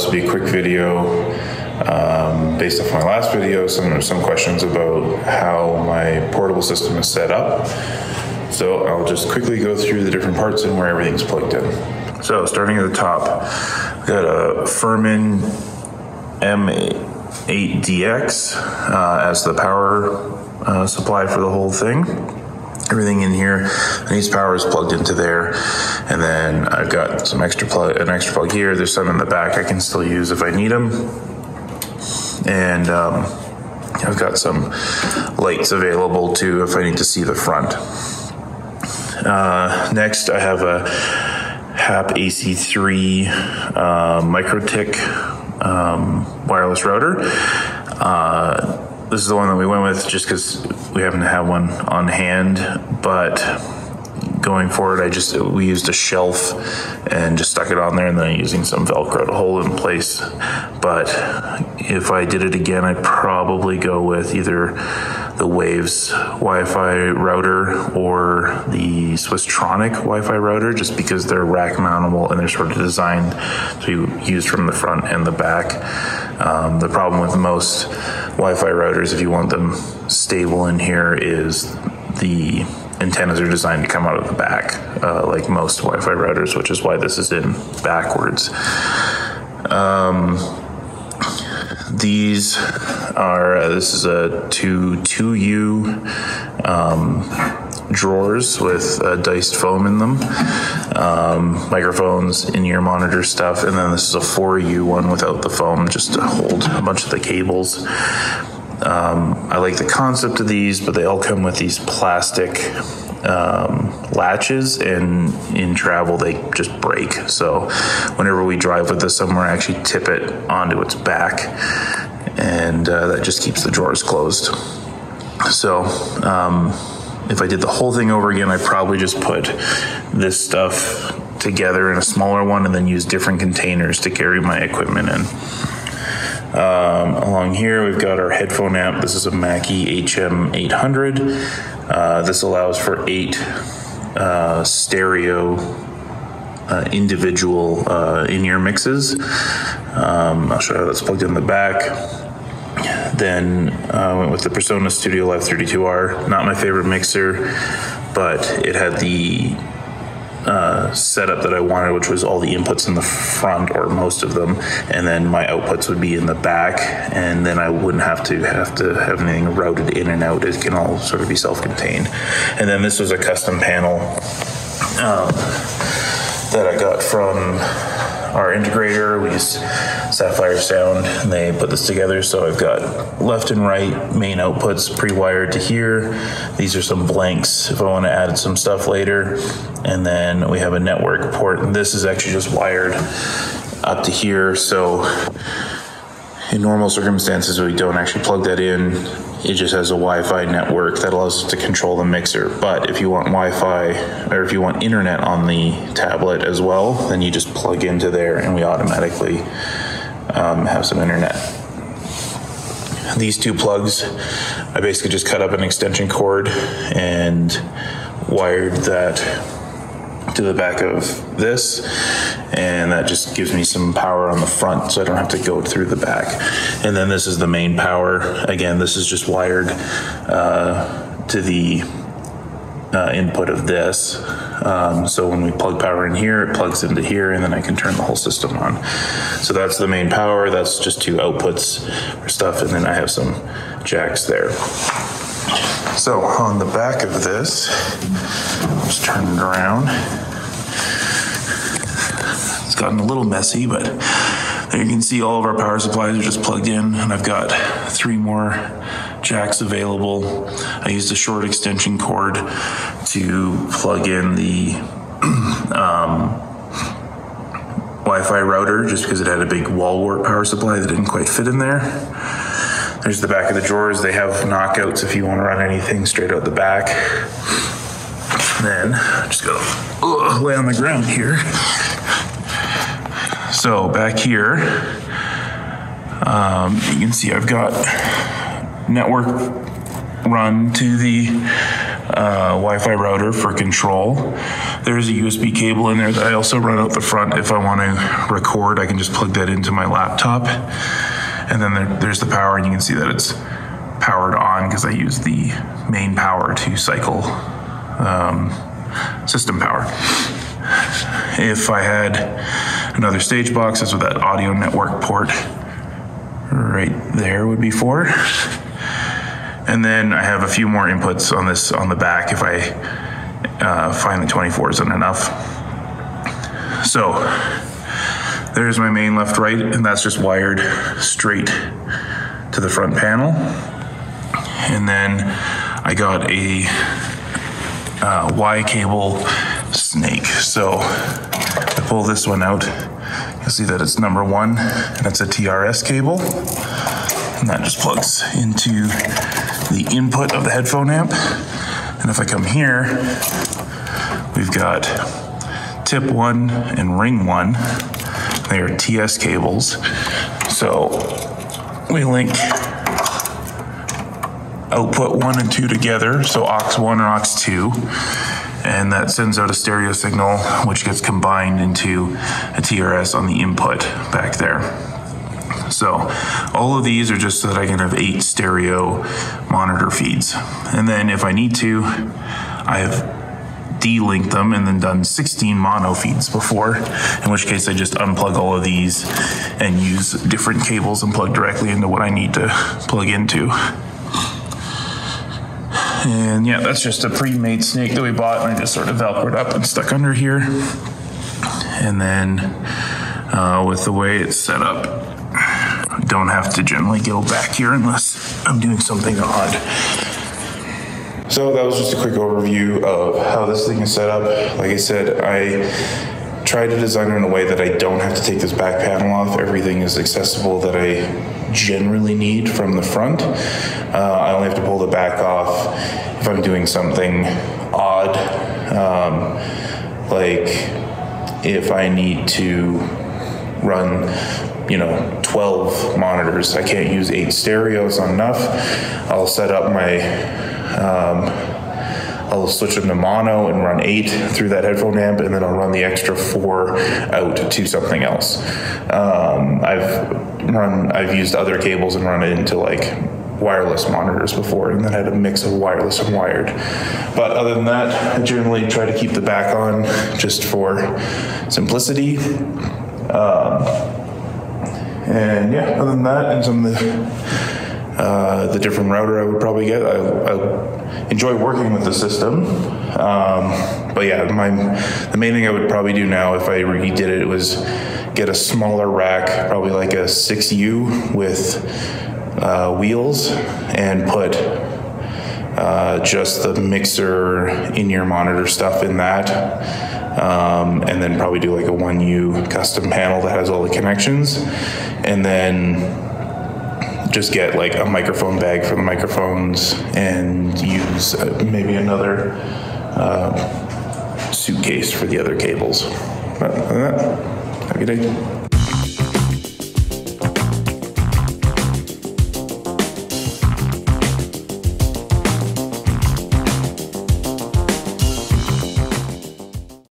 this will be a quick video based off my last video, some questions about how my portable system is set up. So I'll just quickly go through the different parts and where everything's plugged in. So starting at the top, I've got a Furman M8DX as the power supply for the whole thing. Everything in here needs power is plugged into there, and then I've got an extra plug here. There's some in the back I can still use if I need them, and I've got some lights available too if I need to see the front. Next, I have a HAP AC3 MikroTik wireless router. This is the one that we went with just because we happen to have one on hand, but going forward, we used a shelf and just stuck it on there, and then using some Velcro to hold it in place. But if I did it again, I'd probably go with either the Waves Wi-Fi router or the Swisstronic Wi-Fi router, just because they're rack mountable and they're sort of designed to be used from the front and the back. The problem with most Wi-Fi routers, if you want them stable in here, is the antennas are designed to come out of the back, like most Wi-Fi routers, which is why this is in backwards. This is a two 2U drawers with diced foam in them, microphones, in-ear monitor stuff, and then this is a 4U one without the foam, just to hold a bunch of the cables. I like the concept of these, but they all come with these plastic latches, and in travel they just break. So whenever we drive with this somewhere, I actually tip it onto its back, and that just keeps the drawers closed. So if I did the whole thing over again, I'd probably just put this stuff together in a smaller one and then use different containers to carry my equipment in. Along here, we've got our headphone amp. This is a Mackie HM800. This allows for 8 stereo individual in-ear mixes. I'll show you how that's plugged in the back. Then I went with the Persona Studio Live 32R. Not my favorite mixer, but it had the setup that I wanted, which was all the inputs in the front, or most of them, and then my outputs would be in the back, and then I wouldn't have to have anything routed in and out. It can all sort of be self-contained. And then this was a custom panel that I got from our integrator. We use Sapphire Sound, and they put this together. So I've got left and right main outputs pre-wired to here. These are some blanks if I want to add some stuff later. And then we have a network port, and this is actually just wired up to here. So in normal circumstances, we don't actually plug that in. It just has a Wi-Fi network that allows us to control the mixer. But if you want Wi-Fi, or if you want internet on the tablet as well, then you just plug into there, and we automatically have some internet. These 2 plugs, I basically just cut up an extension cord and wired that to the back of this, and that just gives me some power on the front, so I don't have to go through the back. And then this is the main power. Again, this is just wired to the input of this. So when we plug power in here, it plugs into here, and then I can turn the whole system on. So that's the main power. That's just 2 outputs for stuff, and then I have some jacks there. So on the back of this, I'll just turn it around. It's gotten a little messy, but there you can see all of our power supplies are just plugged in, and I've got 3 more jacks available. I used a short extension cord to plug in the Wi-Fi router, just because it had a big wall wart power supply that didn't quite fit in there. There's the back of the drawers. They have knockouts if you want to run anything straight out the back. Then I'm just gonna lay on the ground here. So back here, you can see I've got network run to the Wi-Fi router for control. There's a USB cable in there that I also run out the front. If I want to record, I can just plug that into my laptop. And then there's the power, and you can see that it's powered on because I use the main power to cycle system power. If I had another stage box, that's what that audio network port right there would be for. And then I have a few more inputs on this on the back if I find the 24 isn't enough. So there's my main left right, and that's just wired straight to the front panel. And then I got a Y cable snake. So I pull this one out, you'll see that it's number 1, and it's a TRS cable. And that just plugs into the input of the headphone amp. And if I come here, we've got tip 1 and ring 1. They are TS cables. So we link output 1 and 2 together, so aux 1 or aux 2, and that sends out a stereo signal which gets combined into a TRS on the input back there. So all of these are just so that I can have 8 stereo monitor feeds. And then if I need to, I have de-linked them and then done 16 mono feeds before, in which case I just unplug all of these and use different cables and plug directly into what I need to plug into. And yeah, that's just a pre-made snake that we bought, and I just sort of velcroed up and stuck under here. And then with the way it's set up, I don't have to generally go back here unless I'm doing something odd. So that was just a quick overview of how this thing is set up. Like I said, I tried to design it in a way that I don't have to take this back panel off. Everything is accessible that I generally need from the front. I only have to pull the back off if I'm doing something odd, like if I need to run 12 monitors. I can't use 8 stereos, not enough. I'll set up my I'll switch them to mono and run 8 through that headphone amp, and then I'll run the extra 4 out to something else. I've used other cables and run it into like wireless monitors before, and then had a mix of wireless and wired. But other than that, I generally try to keep the back on just for simplicity. And yeah, other than that, and some of the different router I would probably get. I enjoy working with the system. But yeah, the main thing I would probably do now if I redid it was get a smaller rack, probably like a 6U with wheels, and put just the mixer in-ear monitor stuff in that. And then probably do like a 1U custom panel that has all the connections. And then just get like a microphone bag for the microphones and use maybe another suitcase for the other cables. But other than that, have a good day.